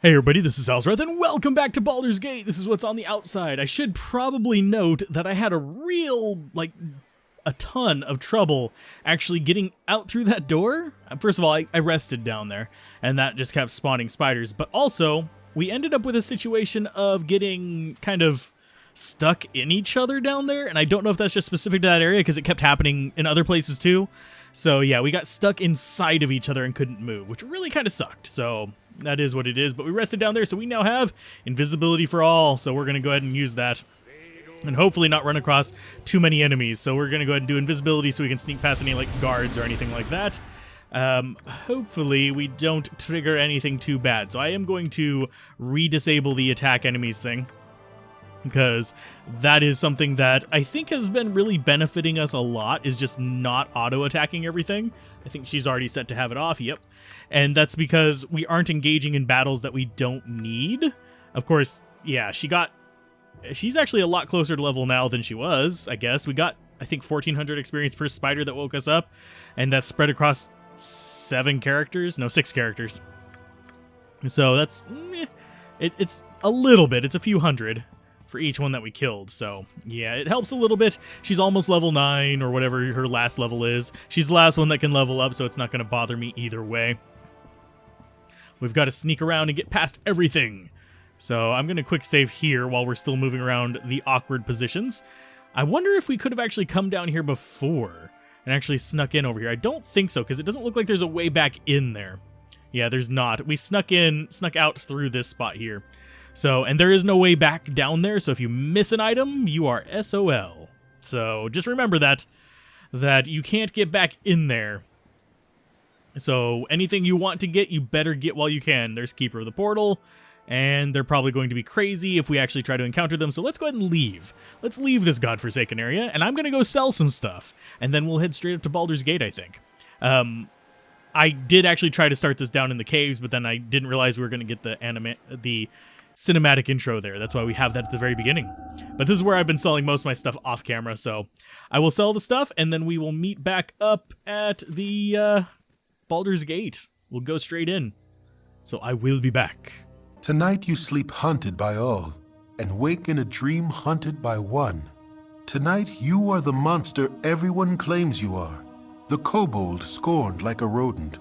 Hey everybody, this is Alzorath, and welcome back to Baldur's Gate. This is what's on the outside. I should probably note that I had a ton of trouble actually getting out through that door. First of all, I rested down there, and that just kept spawning spiders. But also, we ended up with a situation of getting kind of stuck in each other down there, and I don't know if that's just specific to that area, because it kept happening in other places too. So yeah, we got stuck inside of each other and couldn't move, which really kind of sucked. So that is what it is, but we rested down there, so we now have invisibility for all, so we're going to go ahead and use that. And hopefully not run across too many enemies, so we're going to go ahead and do invisibility so we can sneak past any, guards or anything like that. Hopefully we don't trigger anything too bad, so I am going to re-disable the attack enemies thing, because that is something that I think has been really benefiting us a lot, is just not auto-attacking everything. I think she's already set to have it off, yep. And that's because we aren't engaging in battles that we don't need. Of course, yeah, she's actually a lot closer to level now than she was, I guess. We got, I think, 1,400 experience per spider that woke us up, and that's spread across 6 characters. So that's, it's a little bit, it's a few hundred for each one that we killed, so yeah, it helps a little bit. She's almost level 9 or whatever her last level is. She's the last one that can level up, so it's not going to bother me either way. We've got to sneak around and get past everything. So I'm going to quick save here while we're still moving around the awkward positions. I wonder if we could have actually come down here before and actually snuck in over here. I don't think so, because it doesn't look like there's a way back in there. Yeah, there's not. We snuck out through this spot here. So, and there is no way back down there, so if you miss an item, you are SOL. So, just remember that you can't get back in there. So, anything you want to get, you better get while you can. There's Keeper of the Portal, and they're probably going to be crazy if we actually try to encounter them, so let's go ahead and leave. Let's leave this godforsaken area, and I'm going to go sell some stuff, and then we'll head straight up to Baldur's Gate, I think. I did actually try to start this down in the caves, but then I didn't realize we were going to get the cinematic intro there. That's why we have that at the very beginning. But this is where I've been selling most of my stuff off camera, so I will sell the stuff, and then we will meet back up at the Baldur's Gate. We'll go straight in. So I will be back. Tonight you sleep hunted by all, and wake in a dream hunted by one. Tonight you are the monster everyone claims you are, the kobold scorned like a rodent,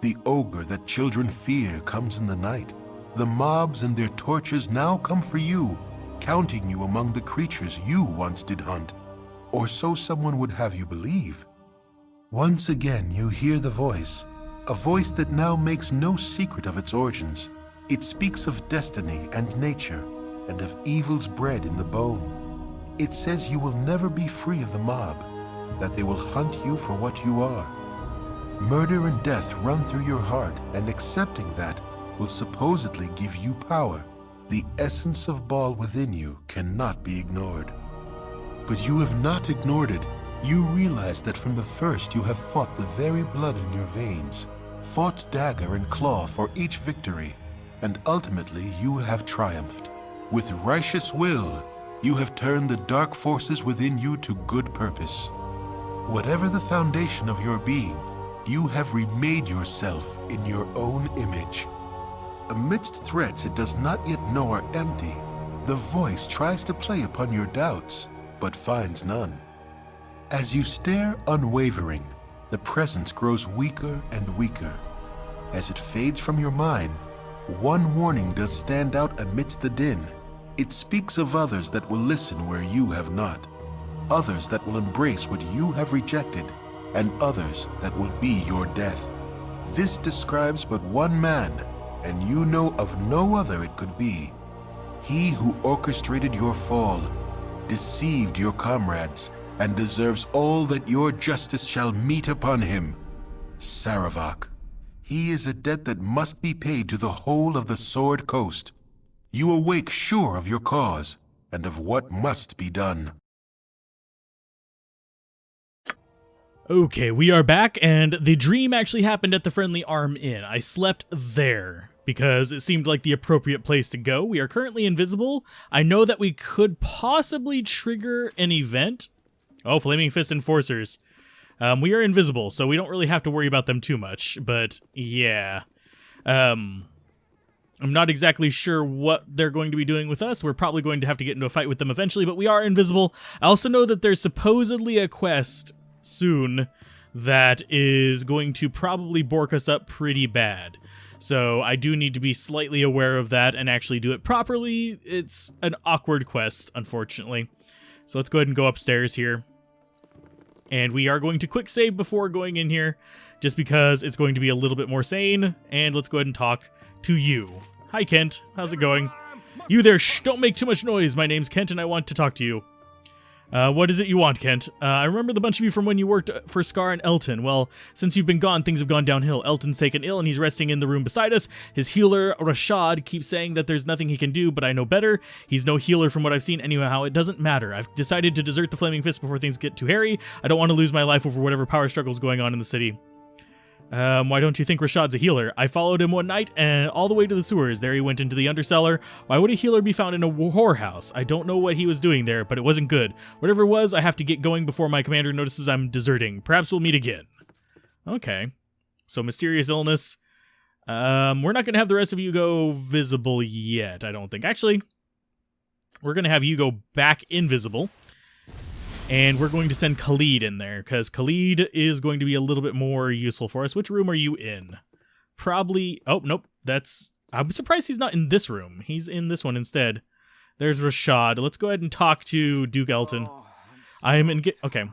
the ogre that children fear comes in the night. The mobs and their torches now come for you, counting you among the creatures you once did hunt, or so someone would have you believe. Once again you hear the voice, a voice that now makes no secret of its origins. It speaks of destiny and nature, and of evils bred in the bone. It says you will never be free of the mob, that they will hunt you for what you are. Murder and death run through your heart, and accepting that will supposedly give you power. The essence of Baal within you cannot be ignored. But you have not ignored it. You realize that from the first you have fought the very blood in your veins, fought dagger and claw for each victory, and ultimately you have triumphed. With righteous will, you have turned the dark forces within you to good purpose. Whatever the foundation of your being, you have remade yourself in your own image. Amidst threats it does not yet know are empty, the voice tries to play upon your doubts, but finds none. As you stare unwavering, the presence grows weaker and weaker. As it fades from your mind, one warning does stand out amidst the din. It speaks of others that will listen where you have not, others that will embrace what you have rejected, and others that will be your death. This describes but one man, and you know of no other it could be. He who orchestrated your fall, deceived your comrades, and deserves all that your justice shall meet upon him. Saravak. He is a debt that must be paid to the whole of the Sword Coast. You awake sure of your cause, and of what must be done. Okay, we are back, and the dream actually happened at the Friendly Arm Inn. I slept there because it seemed like the appropriate place to go. We are currently invisible. I know that we could possibly trigger an event. Oh, Flaming Fist Enforcers. We are invisible, so we don't really have to worry about them too much, but yeah. I'm not exactly sure what they're going to be doing with us. We're probably going to have to get into a fight with them eventually, but we are invisible. I also know that there's supposedly a quest soon that is going to probably bork us up pretty bad. So I do need to be slightly aware of that and actually do it properly. It's an awkward quest, unfortunately. So let's go ahead and go upstairs here. And we are going to quick save before going in here, just because it's going to be a little bit more sane. And let's go ahead and talk to you. Hi, Kent. How's it going? You there, shh, don't make too much noise. My name's Kent, and I want to talk to you. What is it you want, Kent? I remember the bunch of you from when you worked for Scar and Elton. Well, since you've been gone, things have gone downhill. Elton's taken ill, and he's resting in the room beside us. His healer, Rashad, keeps saying that there's nothing he can do, but I know better. He's no healer from what I've seen. Anyhow, it doesn't matter. I've decided to desert the Flaming Fist before things get too hairy. I don't want to lose my life over whatever power struggle's going on in the city. Why don't you think Rashad's a healer? I followed him one night and all the way to the sewers. There he went into the undercellar. Why would a healer be found in a whorehouse? I don't know what he was doing there, but it wasn't good. Whatever it was, I have to get going before my commander notices I'm deserting. Perhaps we'll meet again. Okay. So mysterious illness. We're not going to have the rest of you go visible yet, I don't think. Actually, we're going to have you go back invisible. And we're going to send Khalid in there, because Khalid is going to be a little bit more useful for us. Which room are you in? Probably... Oh, nope. I'm surprised he's not in this room. He's in this one instead. There's Rashad. Let's go ahead and talk to Duke Elton. Okay.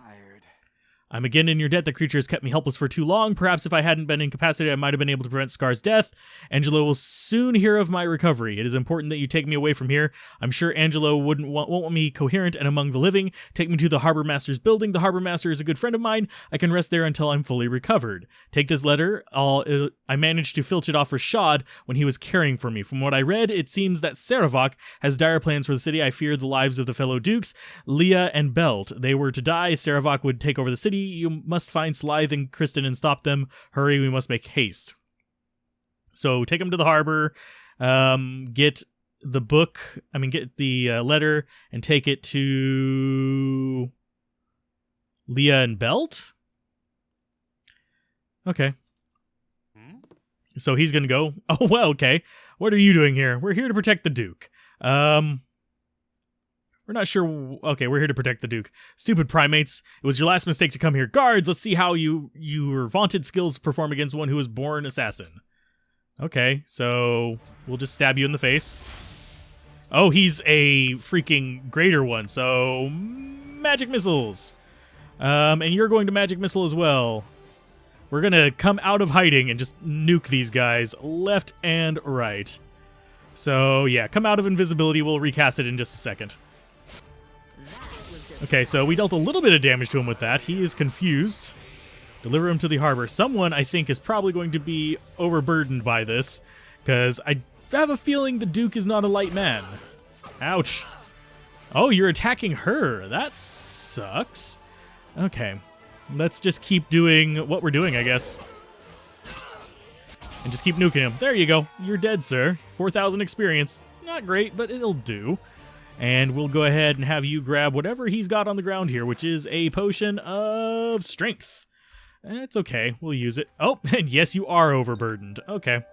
I'm again in your debt. The creature has kept me helpless for too long. Perhaps if I hadn't been incapacitated, I might have been able to prevent Scar's death. Angelo will soon hear of my recovery. It is important that you take me away from here. I'm sure Angelo won't want me coherent and among the living. Take me to the Harbor Master's building. The Harbor Master is a good friend of mine. I can rest there until I'm fully recovered. Take this letter. I managed to filch it off Rashad when he was caring for me. From what I read, it seems that Saravok has dire plans for the city. I fear the lives of the fellow dukes, Leah and Belt. They were to die. Saravok would take over the city. You must find Slythe and Kristen and stop them. Hurry, we must make haste. So take them to the harbor, get the book, get the letter, and take it to Leah and Belt? Okay. So he's gonna go. Oh, well, okay. What are you doing here? We're here to protect the Duke. We're not sure. Okay, we're here to protect the Duke. Stupid primates. It was your last mistake to come here. Guards, let's see how your vaunted skills perform against one who was born assassin. Okay, so we'll just stab you in the face. Oh, he's a freaking greater one, so magic missiles. And you're going to magic missile as well. We're going to come out of hiding and just nuke these guys left and right. So, yeah, come out of invisibility. We'll recast it in just a second. Okay, so we dealt a little bit of damage to him with that. He is confused. Deliver him to the harbor. Someone, I think, is probably going to be overburdened by this, because I have a feeling the Duke is not a light man. Ouch. Oh, you're attacking her. That sucks. Okay. Let's just keep doing what we're doing, I guess. And just keep nuking him. There you go. You're dead, sir. 4,000 experience. Not great, but it'll do. And we'll go ahead and have you grab whatever he's got on the ground here, which is a potion of strength. It's okay. We'll use it. Oh, and yes, you are overburdened. Okay.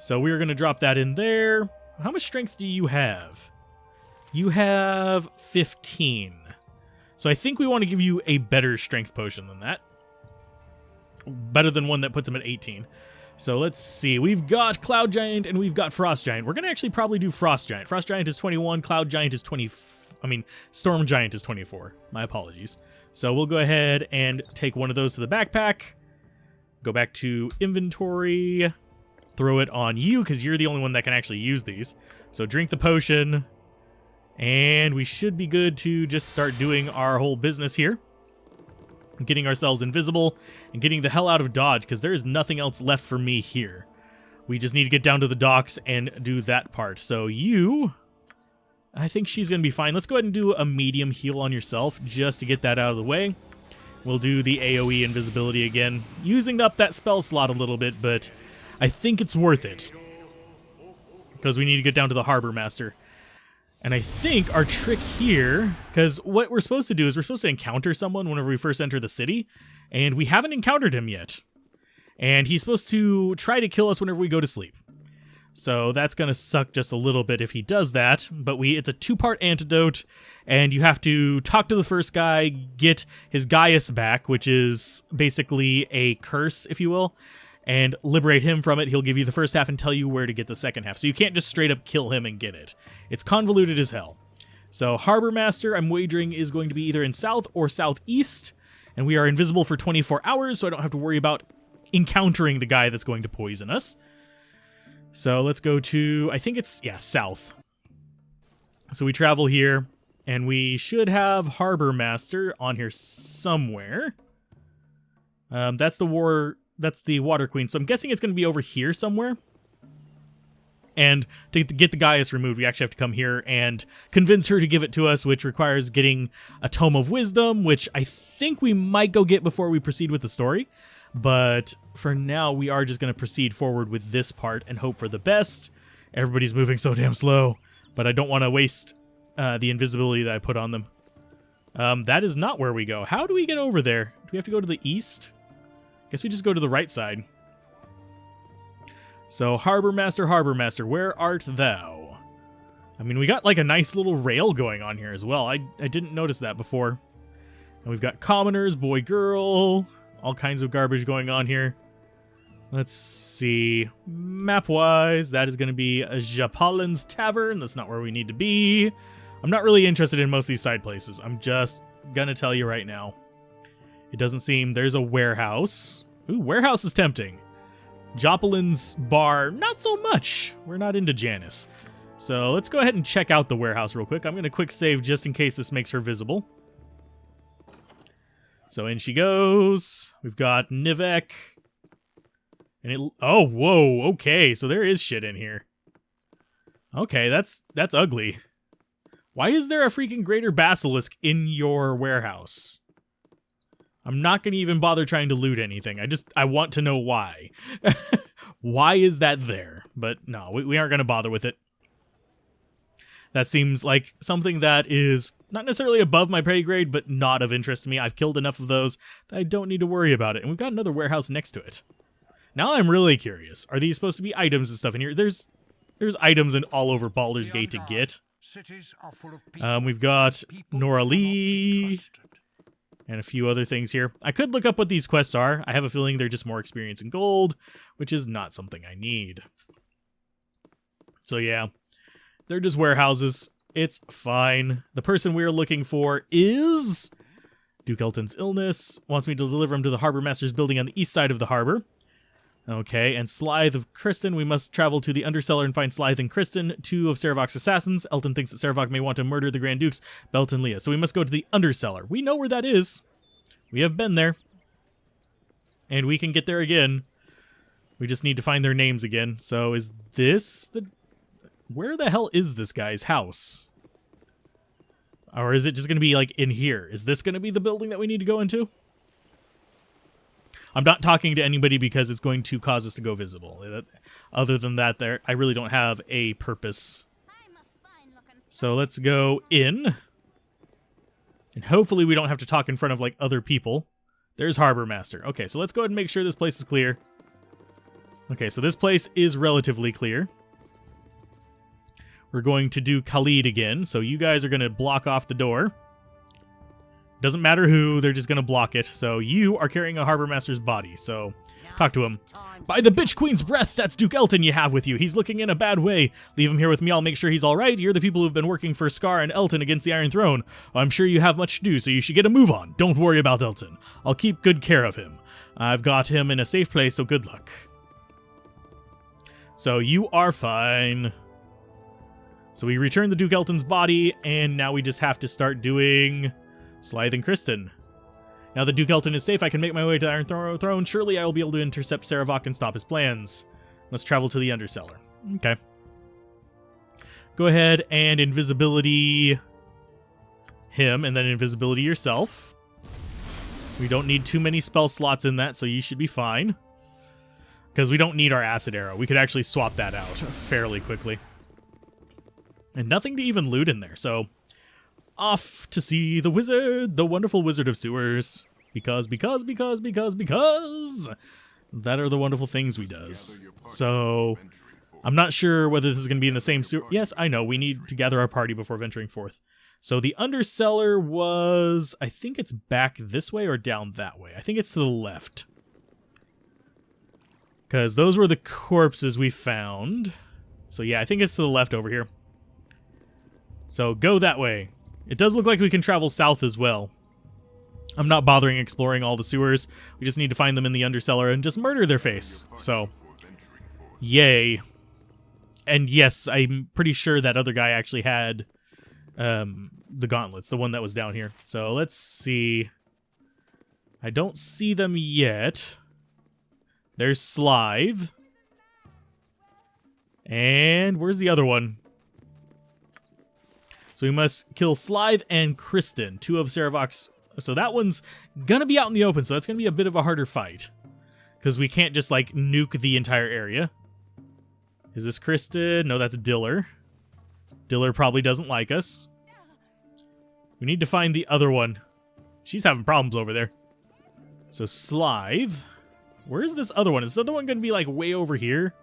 So we're going to drop that in there. How much strength do you have? You have 15. So I think we want to give you a better strength potion than that. Better than one that puts him at 18. So let's see. We've got Cloud Giant and we've got Frost Giant. We're going to actually probably do Frost Giant. Frost Giant is 21. Cloud Giant is 20. Storm Giant is 24. My apologies. So we'll go ahead and take one of those to the backpack. Go back to inventory. Throw it on you because you're the only one that can actually use these. So drink the potion. And we should be good to just start doing our whole business here. Getting ourselves invisible and getting the hell out of Dodge because there is nothing else left for me here. We just need to get down to the docks and do that part. So you, I think she's going to be fine. Let's go ahead and do a medium heal on yourself just to get that out of the way. We'll do the AoE invisibility again, using up that spell slot a little bit, but I think it's worth it because we need to get down to the Harbor Master. And I think our trick here, because what we're supposed to do is we're supposed to encounter someone whenever we first enter the city, and we haven't encountered him yet. And he's supposed to try to kill us whenever we go to sleep. So that's going to suck just a little bit if he does that. But it's a 2-part antidote, and you have to talk to the first guy, get his Gaius back, which is basically a curse, if you will, and liberate him from it. He'll give you the first half and tell you where to get the second half. So you can't just straight up kill him and get it. It's convoluted as hell. So Harbor Master, I'm wagering, is going to be either in south or southeast, and we are invisible for 24 hours, so I don't have to worry about encountering the guy that's going to poison us. So let's go to, I think it's, yeah, south. So we travel here, and we should have Harbor Master on here somewhere. That's the Water Queen, so I'm guessing it's going to be over here somewhere. And to get the Gaius removed, we actually have to come here and convince her to give it to us, which requires getting a Tome of Wisdom, which I think we might go get before we proceed with the story. But for now, we are just going to proceed forward with this part and hope for the best. Everybody's moving so damn slow, but I don't want to waste the invisibility that I put on them. That is not where we go. How do we get over there? Do we have to go to the east? Guess we just go to the right side. So, Harbor Master, where art thou? I mean, we got like a nice little rail going on here as well. I didn't notice that before. And we've got commoners, boy, girl, all kinds of garbage going on here. Let's see. Map-wise, that is going to be a Japalin's Tavern. That's not where we need to be. I'm not really interested in most of these side places. I'm just going to tell you right now. It doesn't seem... There's a warehouse. Ooh, warehouse is tempting. Jopalin's bar, not so much. We're not into Janice. So let's go ahead and check out the warehouse real quick. I'm going to quick save just in case this makes her visible. So in she goes. We've got Nivek. And oh, whoa, okay. So there is shit in here. Okay, that's ugly. Why is there a freaking greater basilisk in your warehouse? I'm not going to even bother trying to loot anything. I want to know why. Why is that there? But no, we aren't going to bother with it. That seems like something that is not necessarily above my pay grade, but not of interest to me. I've killed enough of those that I don't need to worry about it. And we've got another warehouse next to it. Now I'm really curious. Are these supposed to be items and stuff in here? There's items in all over Baldur's Gate to get. We've got Nora Lee and a few other things here. I could look up what these quests are. I have a feeling they're just more experience in gold, which is not something I need. So yeah, they're just warehouses. It's fine. The person we're looking for is Duke Elton's illness. Wants me to deliver him to the Harbor Master's building on the east side of the harbor. Okay, and Slythe of Kristen. We must travel to the Undercellar and find Slythe and Kristen, two of Sarevok's assassins. Elton thinks that Sarevok may want to murder the Grand Dukes, Belt and Leah. So we must go to the Undercellar. We know where that is. We have been there. And we can get there again. We just need to find their names again. So is this the... Where the hell is this guy's house? Or is it just going to be like in here? Is this going to be the building that we need to go into? I'm not talking to anybody because it's going to cause us to go visible. Other than that, I really don't have a purpose. So let's go in. And hopefully we don't have to talk in front of like other people. There's Harbor Master. Okay, so let's go ahead and make sure this place is clear. Okay, so this place is relatively clear. We're going to do Khalid again. So you guys are going to block off the door. Doesn't matter who, they're just going to block it. So you are carrying a Harbor Master's body, so talk to him. By the bitch queen's breath, that's Duke Elton you have with you. He's looking in a bad way. Leave him here with me, I'll make sure he's alright. You're the people who've been working for Scar and Elton against the Iron Throne. I'm sure you have much to do, so you should get a move on. Don't worry about Elton. I'll keep good care of him. I've got him in a safe place, so good luck. So you are fine. So we return the Duke Elton's body, and now we just have to start doing... Slythe and Kristen. Now that Duke Elton is safe, I can make my way to the Iron Throne. Surely I will be able to intercept Sarevok and stop his plans. Let's travel to the Undercellar. Okay. Go ahead and invisibility him, and then invisibility yourself. We don't need too many spell slots in that, so you should be fine. Because we don't need our acid arrow. We could actually swap that out fairly quickly. And nothing to even loot in there, so... Off to see the wizard, the wonderful wizard of sewers. Because. That are the wonderful things we does. So, I'm not sure whether this is going to be in the same sewer. Yes, I know. We need to gather our party before venturing forth. So the undercellar was... I think it's back this way or down that way. I think it's to the left. Because those were the corpses we found. So yeah, I think it's to the left over here. So go that way. It does look like we can travel south as well. I'm not bothering exploring all the sewers. We just need to find them in the undercellar and just murder their face. So, yay. And yes, I'm pretty sure that other guy actually had the gauntlets, the one that was down here. So let's see. I don't see them yet. There's Slythe. And where's the other one? So we must kill Slythe and Kristen, two of Saravok's. So that one's gonna be out in the open, so that's gonna be a bit of a harder fight. Because we can't just, like, nuke the entire area. Is this Kristen? No, that's Diller. Diller probably doesn't like us. We need to find the other one. She's having problems over there. So Slythe. Where's this other one? Is this other one gonna be, like, way over here?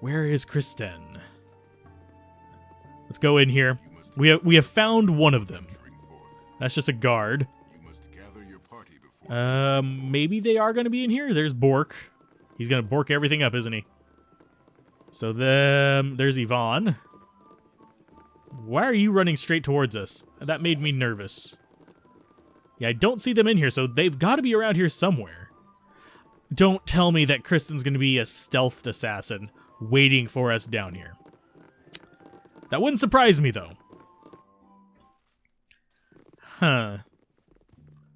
Where is Kristen? Let's go in here. We have found one of them. That's just a guard. Maybe they are going to be in here. There's Bork. He's going to bork everything up, isn't he? So there's Yvonne. Why are you running straight towards us? That made me nervous. Yeah, I don't see them in here, so they've got to be around here somewhere. Don't tell me that Kristen's going to be a stealthed assassin waiting for us down here. That wouldn't surprise me, though. Huh.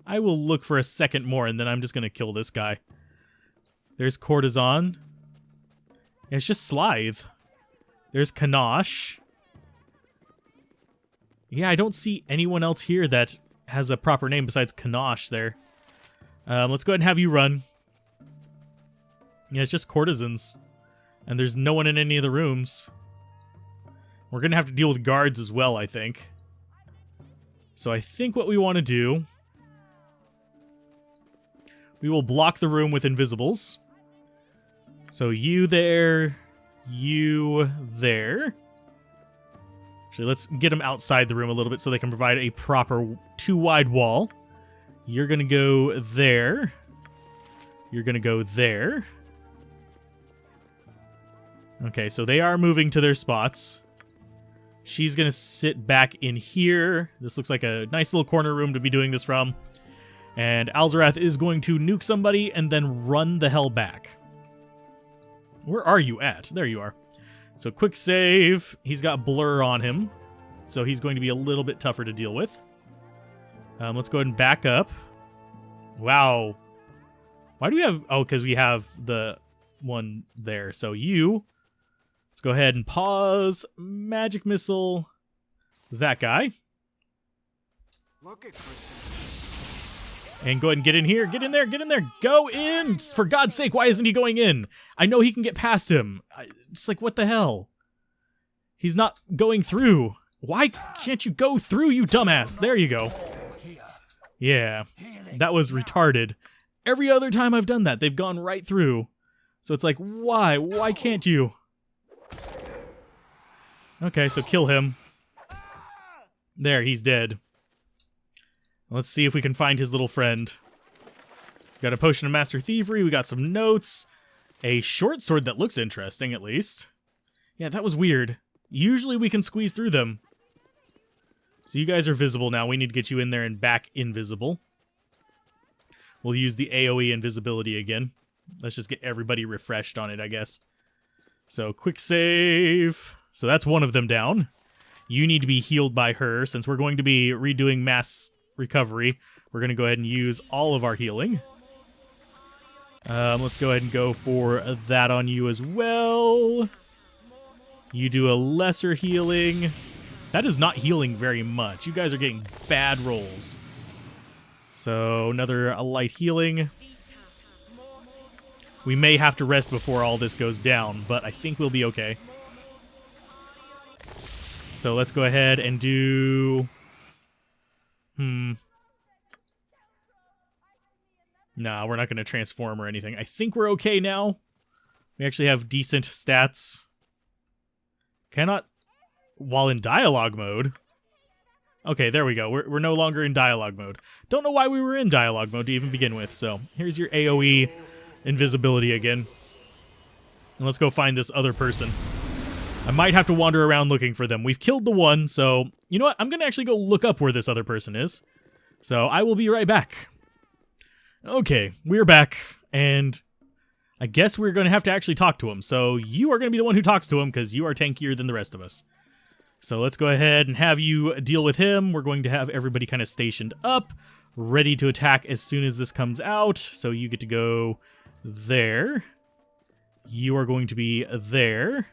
I will look for a second more, and then I'm just going to kill this guy. There's Courtesan. It's just Slythe. There's Kanosh. Yeah, I don't see anyone else here that has a proper name besides Kanosh there. Let's go ahead and have you run. Yeah, it's just courtesans. And there's no one in any of the rooms. We're going to have to deal with guards as well, I think. So I think what we want to do... we will block the room with invisibles. So you there, you there. Actually, let's get them outside the room a little bit so they can provide a proper 2-wide wall. You're going to go there. You're going to go there. Okay, so they are moving to their spots. She's going to sit back in here. This looks like a nice little corner room to be doing this from. And Alzorath is going to nuke somebody and then run the hell back. Where are you at? There you are. So quick save. He's got blur on him. So he's going to be a little bit tougher to deal with. Let's go ahead and back up. Wow. Why do we have... oh, because we have the one there. So you... let's go ahead and pause. Magic missile. That guy. Look at And go ahead and get in here. Get in there. Get in there. Go in. For God's sake, why isn't he going in? I know he can get past him. It's like, what the hell? He's not going through. Why can't you go through, you dumbass? There you go. Yeah, that was retarded. Every other time I've done that, they've gone right through. So it's like, why? Why can't you? Okay, so kill him. There, he's dead. Let's see if we can find his little friend. Got a potion of master thievery. We got some notes. A short sword that looks interesting, at least. Yeah, that was weird. Usually we can squeeze through them. So you guys are visible now. We need to get you in there and back invisible. We'll use the AoE invisibility again. Let's just get everybody refreshed on it, I guess. So quick save. So that's one of them down. You need to be healed by her. Since we're going to be redoing mass recovery, we're going to go ahead and use all of our healing. Let's go ahead and go for that on you as well. You do a lesser healing. That is not healing very much. You guys are getting bad rolls. So another light healing. We may have to rest before all this goes down, but I think we'll be okay. So let's go ahead and do... Nah, we're not going to transform or anything. I think we're okay now. We actually have decent stats. Cannot... While in dialogue mode... Okay, there we go. We're no longer in dialogue mode. Don't know why we were in dialogue mode to even begin with. So, here's your AoE invisibility again. And let's go find this other person. I might have to wander around looking for them. We've killed the one, so... You know what? I'm going to actually go look up where this other person is. So, I will be right back. Okay, we're back. And I guess we're going to have to actually talk to him. So, you are going to be the one who talks to him because you are tankier than the rest of us. So let's go ahead and have you deal with him. We're going to have everybody kind of stationed up, ready to attack as soon as this comes out. So you get to go there. You are going to be there.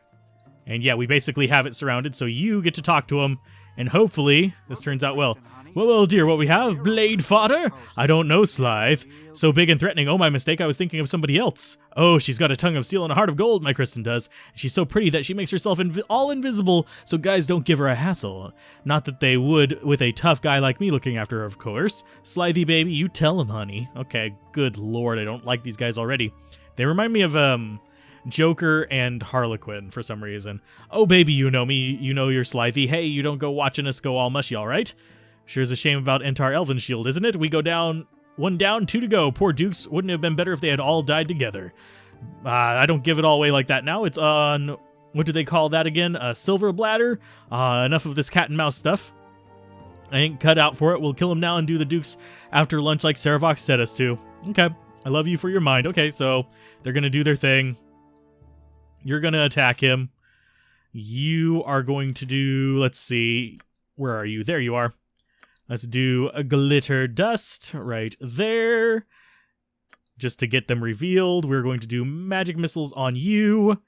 And yeah, we basically have it surrounded, so you get to talk to him. And hopefully, this turns out well. Well, dear, what we have? Blade fodder? I don't know, Slythe. So big and threatening. Oh, my mistake. I was thinking of somebody else. Oh, she's got a tongue of steel and a heart of gold, my Kristen does. She's so pretty that she makes herself all invisible, so guys don't give her a hassle. Not that they would with a tough guy like me looking after her, of course. Slythe, baby, you tell him, honey. Okay, good lord, I don't like these guys already. They remind me of, Joker and Harlequin for some reason. Oh, baby, you know me. You know you're Slythe. Hey, you don't go watching us go all mushy, all right? Sure is a shame about Entar Elvenshield, isn't it? We go down, 1 down, 2 to go. Poor Dukes. Wouldn't it have been better if they had all died together? I don't give it all away like that now. It's on, what do they call that again? A silver bladder? Enough of this cat and mouse stuff. I ain't cut out for it. We'll kill him now and do the Dukes after lunch like Saravox said us to. Okay. I love you for your mind. Okay, so they're going to do their thing. You're going to attack him. You are going to do, let's see. Where are you? There you are. Let's do a glitter dust right there. Just to get them revealed, we're going to do magic missiles on you.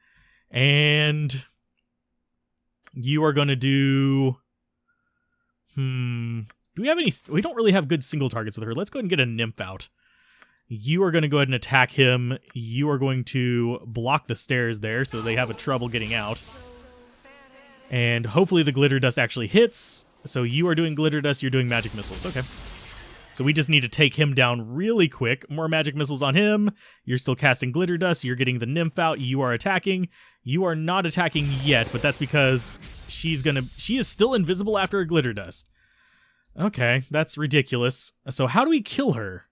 And you are going to do... Do we have any... We don't really have good single targets with her. Let's go ahead and get a nymph out. You are going to go ahead and attack him. You are going to block the stairs there so they have a trouble getting out. And hopefully the glitter dust actually hits. So you are doing glitter dust, you're doing magic missiles. Okay. So we just need to take him down really quick. More magic missiles on him. You're still casting glitter dust. You're getting the nymph out. You are attacking. You are not attacking yet, but that's because she is still invisible after a glitter dust. Okay, that's ridiculous. So how do we kill her?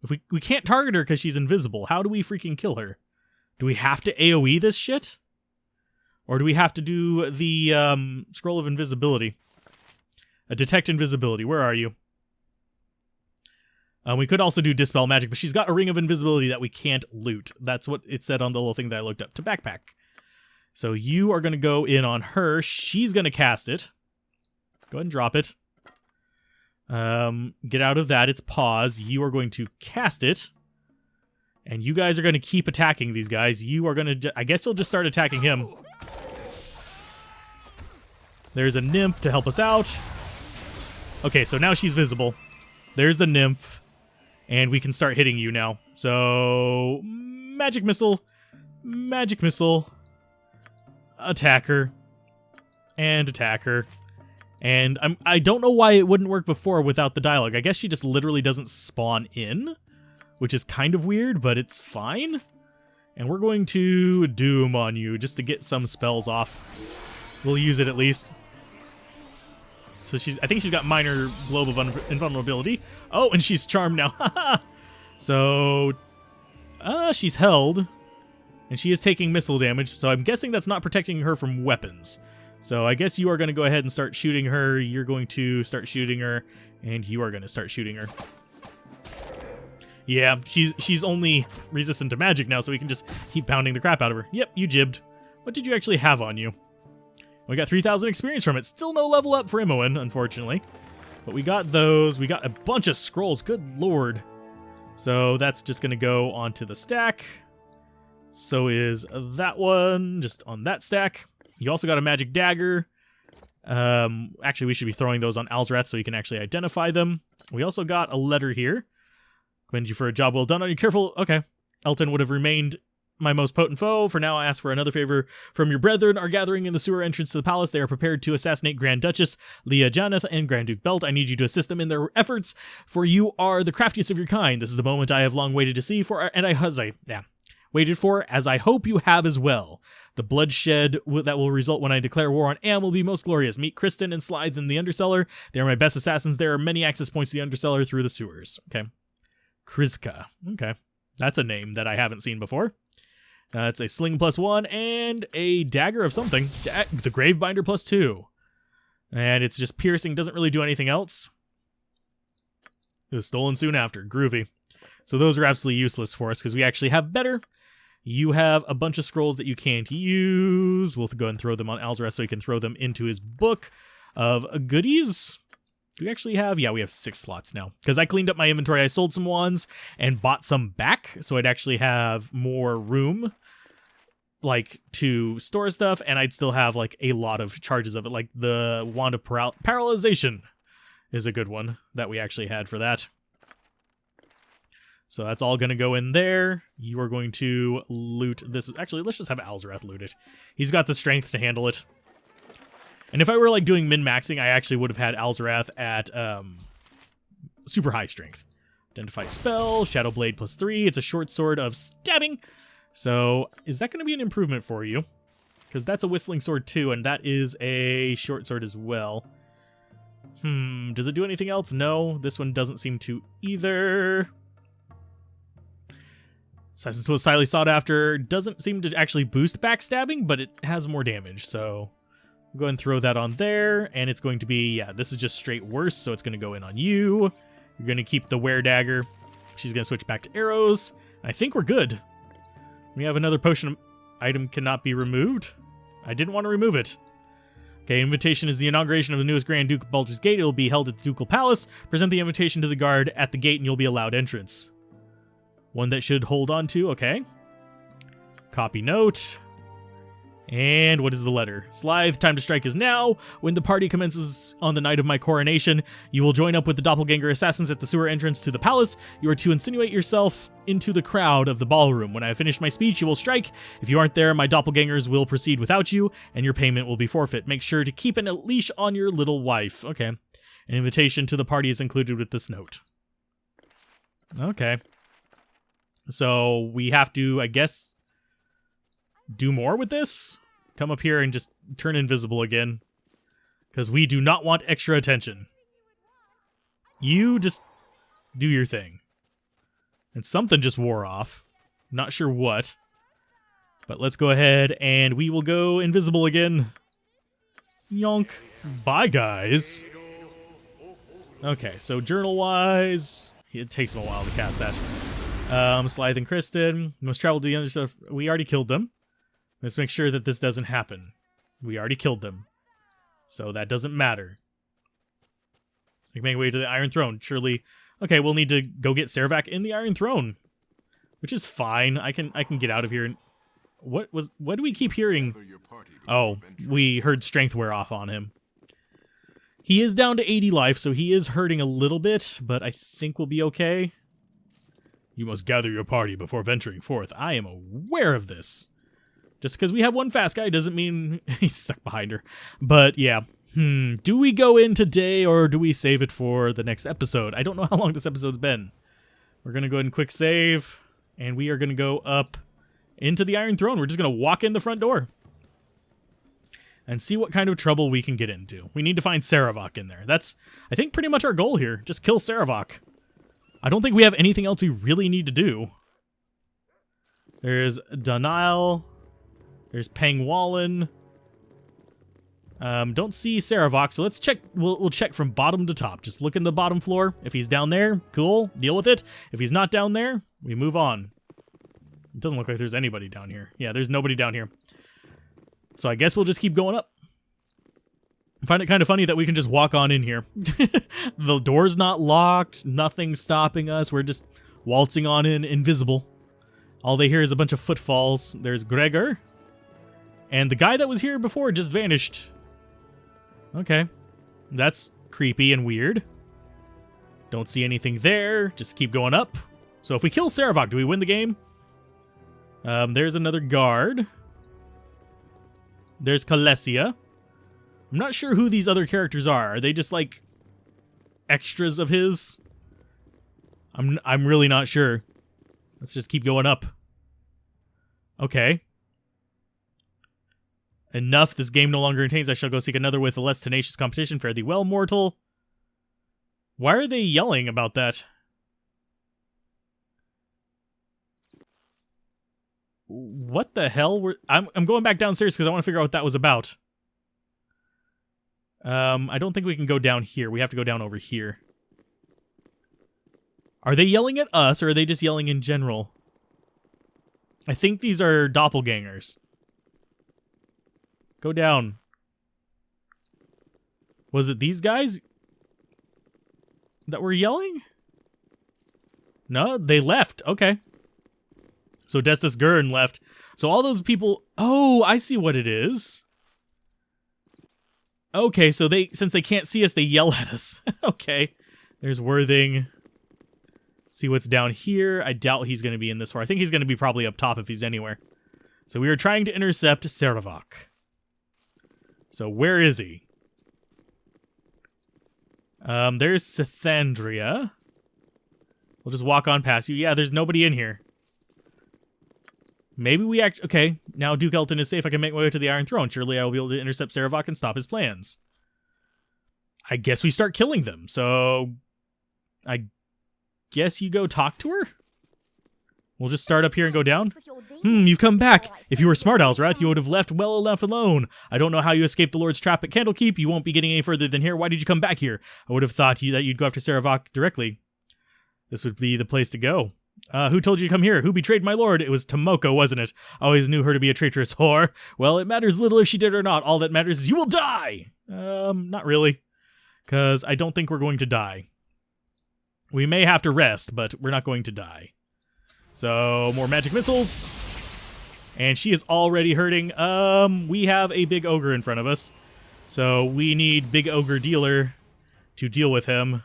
If we can't target her because she's invisible, how do we freaking kill her? Do we have to AoE this shit? Or do we have to do the Scroll of Invisibility? Detect Invisibility. Where are you? We could also do Dispel Magic, but she's got a Ring of Invisibility that we can't loot. That's what it said on the little thing that I looked up. To backpack. So you are going to go in on her. She's going to cast it. Go ahead and drop it. Get out of that. It's pause. You are going to cast it. And you guys are going to keep attacking these guys. You are going to... I guess you'll just start attacking him. There's a nymph to help us out. Okay, so now she's visible. There's the nymph. And we can start hitting you now. So, magic missile. Magic missile. Attacker. And attacker. And I don't know why it wouldn't work before without the dialogue. I guess she just literally doesn't spawn in, which is kind of weird, but it's fine. And we're going to Doom on you just to get some spells off. We'll use it at least. So I think she's got minor Globe of Invulnerability. Oh, and she's charmed now. So, she's held. And she is taking missile damage. So I'm guessing that's not protecting her from weapons. So I guess you are going to go ahead and start shooting her. You're going to start shooting her. And you are going to start shooting her. Yeah, she's only resistant to magic now, so we can just keep pounding the crap out of her. Yep, you jibbed. What did you actually have on you? We got 3,000 experience from it. Still no level up for Imoen, unfortunately. But we got those. We got a bunch of scrolls. Good lord. So that's just going to go onto the stack. So is that one. Just on that stack. You also got a magic dagger. Actually, we should be throwing those on Alzorath so you can actually identify them. We also got a letter here. Commend you for a job well done. Are you careful? Okay. Elton would have remained my most potent foe. For now, I ask for another favor from your brethren are gathering in the sewer entrance to the palace. They are prepared to assassinate Grand Duchess Leah Janeth and Grand Duke Belt. I need you to assist them in their efforts, for you are the craftiest of your kind. This is the moment I have long waited to see. waited for, as I hope you have as well. The bloodshed that will result when I declare war on Am will be most glorious. Meet Kristen and Slythe in the Undercellar. They are my best assassins. There are many access points to the Undercellar through the sewers. Okay. Kriska. Okay. That's a name that I haven't seen before. It's a sling +1 and a dagger of something. The Gravebinder +2. And it's just piercing, doesn't really do anything else. It was stolen soon after. Groovy. So those are absolutely useless for us because we actually have better. You have a bunch of scrolls that you can't use. We'll go and throw them on Alzorath so he can throw them into his book of goodies. Do we actually have? Yeah, we have 6 slots now. Because I cleaned up my inventory. I sold some wands and bought some back. So I'd actually have more room, like, to store stuff. And I'd still have, like, a lot of charges of it. Like the Wand of Paralyzation is a good one that we actually had for that. So that's all going to go in there. You are going to loot this. Actually, let's just have Alzorath loot it. He's got the strength to handle it. And if I were like doing min-maxing, I actually would have had Alzorath at super high strength. Identify spell, Shadow Blade +3. It's a short sword of stabbing. So is that going to be an improvement for you? Because that's a whistling sword too, and that is a short sword as well. Does it do anything else? No, this one doesn't seem to either. Assassin's Tools highly sought after. Doesn't seem to actually boost backstabbing, but it has more damage, so we'll go ahead and throw that on there. And it's going to be, yeah, this is just straight worse, so it's going to go in on you. You're going to keep the Were Dagger. She's going to switch back to arrows. I think we're good. We have another potion item cannot be removed. I didn't want to remove it. Okay, invitation is the inauguration of the newest Grand Duke of Baldur's Gate. It will be held at the Ducal Palace. Present the invitation to the guard at the gate and you'll be allowed entrance. One that should hold on to, okay. Copy note. And what is the letter? Slythe, time to strike is now. When the party commences on the night of my coronation, you will join up with the doppelganger assassins at the sewer entrance to the palace. You are to insinuate yourself into the crowd of the ballroom. When I have finished my speech, you will strike. If you aren't there, my doppelgangers will proceed without you, and your payment will be forfeit. Make sure to keep a leash on your little wife. Okay. An invitation to the party is included with this note. Okay. So we have to, I guess, do more with this. Come up here and just turn invisible again. Because we do not want extra attention. You just do your thing. And something just wore off. Not sure what. But let's go ahead and we will go invisible again. Yonk. Bye, guys. Okay, so journal-wise, it takes them a while to cast that. Slythe and Kristen must travel to the other stuff. We already killed them. Let's make sure that this doesn't happen. We already killed them. So that doesn't matter. We can make our way to the Iron Throne. Surely. Okay, we'll need to go get Saravac in the Iron Throne. Which is fine. I can get out of here. And what do we keep hearing? Oh, we heard strength wear off on him. He is down to 80 life, so he is hurting a little bit, but I think we'll be okay. You must gather your party before venturing forth. I am aware of this. Just because we have one fast guy doesn't mean he's stuck behind her. But yeah. Do we go in today or do we save it for the next episode? I don't know how long this episode's been. We're going to go ahead and quick save. And we are going to go up into the Iron Throne. We're just going to walk in the front door. And see what kind of trouble we can get into. We need to find Saravac in there. That's, I think, pretty much our goal here. Just kill Saravac. I don't think we have anything else we really need to do. There's Danail. There's Pangwallen. Don't see Saravac, so let's check. We'll check from bottom to top. Just look in the bottom floor. If he's down there, cool. Deal with it. If he's not down there, we move on. It doesn't look like there's anybody down here. Yeah, there's nobody down here. So I guess we'll just keep going up. I find it kind of funny that we can just walk on in here. The door's not locked. Nothing's stopping us. We're just waltzing on in invisible. All they hear is a bunch of footfalls. There's Gregor. And the guy that was here before just vanished. Okay. That's creepy and weird. Don't see anything there. Just keep going up. So if we kill Saravac, do we win the game? There's another guard. There's Kalesia. I'm not sure who these other characters are. Are they just like extras of his? I'm really not sure. Let's just keep going up. Okay. Enough. This game no longer contains. I shall go seek another with a less tenacious competition. Fare thee well, mortal. Why are they yelling about that? What the hell? I'm going back downstairs because I want to figure out what that was about. I don't think we can go down here. We have to go down over here. Are they yelling at us, or are they just yelling in general? I think these are doppelgangers. Go down. Was it these guys that were yelling? No, they left. Okay. So Destus Gurn left. So all those people... Oh, I see what it is. Okay, so since they can't see us, they yell at us. Okay. There's Worthing. See what's down here. I doubt he's going to be in this far. I think he's going to be probably up top if he's anywhere. So we are trying to intercept Saravok. So where is he? There's Sithandria. We'll just walk on past you. Yeah, there's nobody in here. Maybe we okay, now Duke Elton is safe. I can make my way to the Iron Throne. Surely I will be able to intercept Saravok and stop his plans. I guess we start killing them. So I guess you go talk to her? We'll just start up here and go down. You've come back. If you were smart, Alzorath, you would have left well enough alone. I don't know how you escaped the Lord's trap at Candlekeep. You won't be getting any further than here. Why did you come back here? I would have thought that you'd go after Saravok directly. This would be the place to go. Who told you to come here? Who betrayed my lord? It was Tomoko, wasn't it? I always knew her to be a traitorous whore. Well, it matters little if she did or not. All that matters is you will die! Not really. Because I don't think we're going to die. We may have to rest, but we're not going to die. So, more magic missiles. And she is already hurting. We have a big ogre in front of us. So, we need Big Ogre Dealer to deal with him.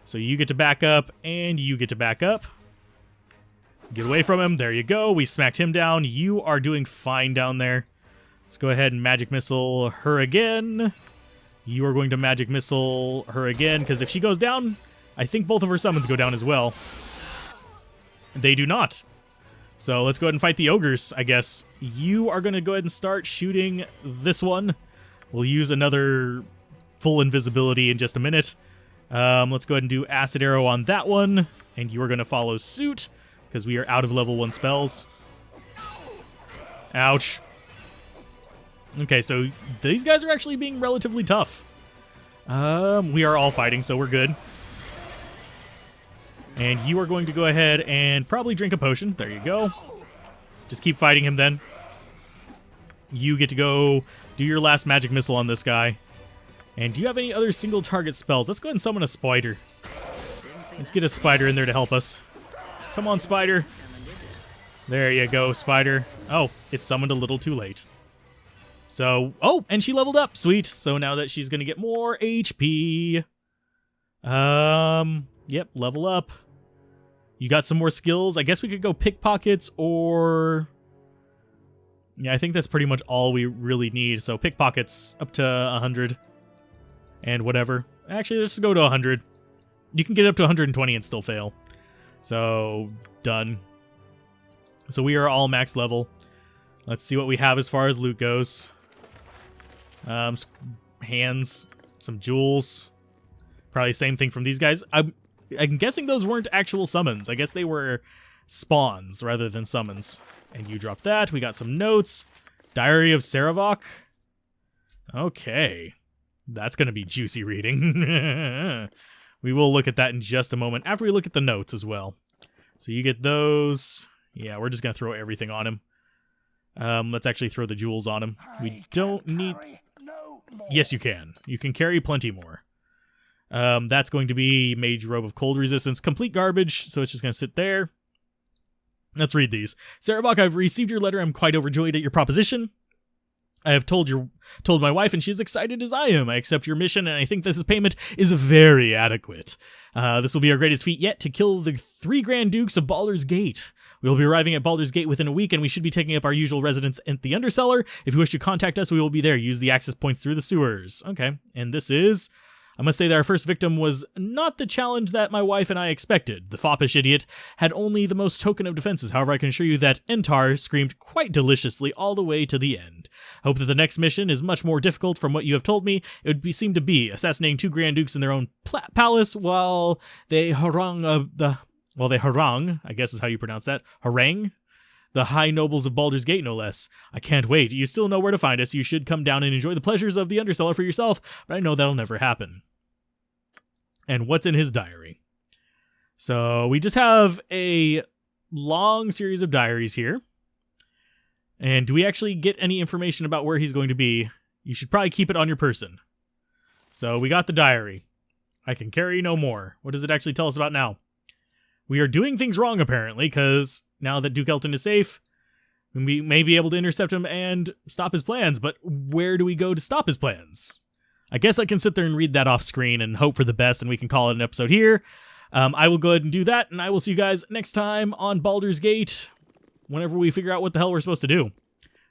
So, you get to back up, and you get to back up. Get away from him. There you go. We smacked him down. You are doing fine down there. Let's go ahead and magic missile her again. You are going to magic missile her again, because if she goes down, I think both of her summons go down as well. They do not. So let's go ahead and fight the ogres, I guess. You are going to go ahead and start shooting this one. We'll use another full invisibility in just a minute. Let's go ahead and do acid arrow on that one. And you are going to follow suit, because we are out of level 1 spells. Ouch. Okay, so these guys are actually being relatively tough. We are all fighting, so we're good. And you are going to go ahead and probably drink a potion. There you go. Just keep fighting him then. You get to go do your last magic missile on this guy. And do you have any other single target spells? Let's go ahead and summon a spider. Let's get a spider in there to help us. Come on, spider. There you go, spider. Oh, it's summoned a little too late. So, oh, and she leveled up. Sweet. So now that she's going to get more HP. Yep, level up. You got some more skills. I guess we could go pickpockets or... Yeah, I think that's pretty much all we really need. So pickpockets up to 100 and whatever. Actually, let's go to 100. You can get up to 120 and still fail. So, done. So we are all max level. Let's see what we have as far as loot goes. Hands, some jewels. Probably same thing from these guys. I'm guessing those weren't actual summons. I guess they were spawns rather than summons. And you drop that. We got some notes. Diary of Saravok. Okay. That's going to be juicy reading. We will look at that in just a moment after we look at the notes as well. So you get those. Yeah, we're just going to throw everything on him. Let's actually throw the jewels on him. We don't need... Yes, you can. You can carry plenty more. That's going to be Mage Robe of Cold Resistance. Complete garbage, so it's just going to sit there. Let's read these. Saravok, I've received your letter. I'm quite overjoyed at your proposition. I have told my wife, and she's excited as I am. I accept your mission, and I think this payment is very adequate. This will be our greatest feat yet, to kill the 3 Grand Dukes of Baldur's Gate. We will be arriving at Baldur's Gate within a week, and we should be taking up our usual residence at the Undercellar. If you wish to contact us, we will be there. Use the access points through the sewers. Okay, and this is I must say that our first victim was not the challenge that my wife and I expected. The foppish idiot had only the most token of defenses. However, I can assure you that Entar screamed quite deliciously all the way to the end. I hope that the next mission is much more difficult from what you have told me. It would seem to be assassinating 2 Grand Dukes in their own palace while they harangue I guess is how you pronounce that, harangue the high nobles of Baldur's Gate, no less. I can't wait. You still know where to find us. You should come down and enjoy the pleasures of the Undercellar for yourself, but I know that'll never happen. And what's in his diary? So we just have a long series of diaries here. And do we actually get any information about where he's going to be? You should probably keep it on your person. So we got the diary. I can carry no more. What does it actually tell us about now? We are doing things wrong, apparently, because now that Duke Elton is safe, we may be able to intercept him and stop his plans, but where do we go to stop his plans? I guess I can sit there and read that off screen and hope for the best, and we can call it an episode here. I will go ahead and do that, and I will see you guys next time on Baldur's Gate, whenever we figure out what the hell we're supposed to do.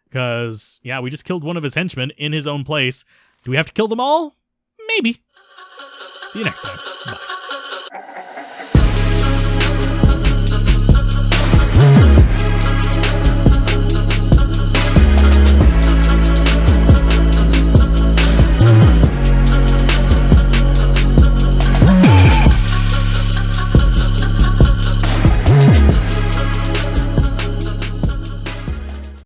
Because, yeah, we just killed one of his henchmen in his own place. Do we have to kill them all? Maybe. See you next time. Bye.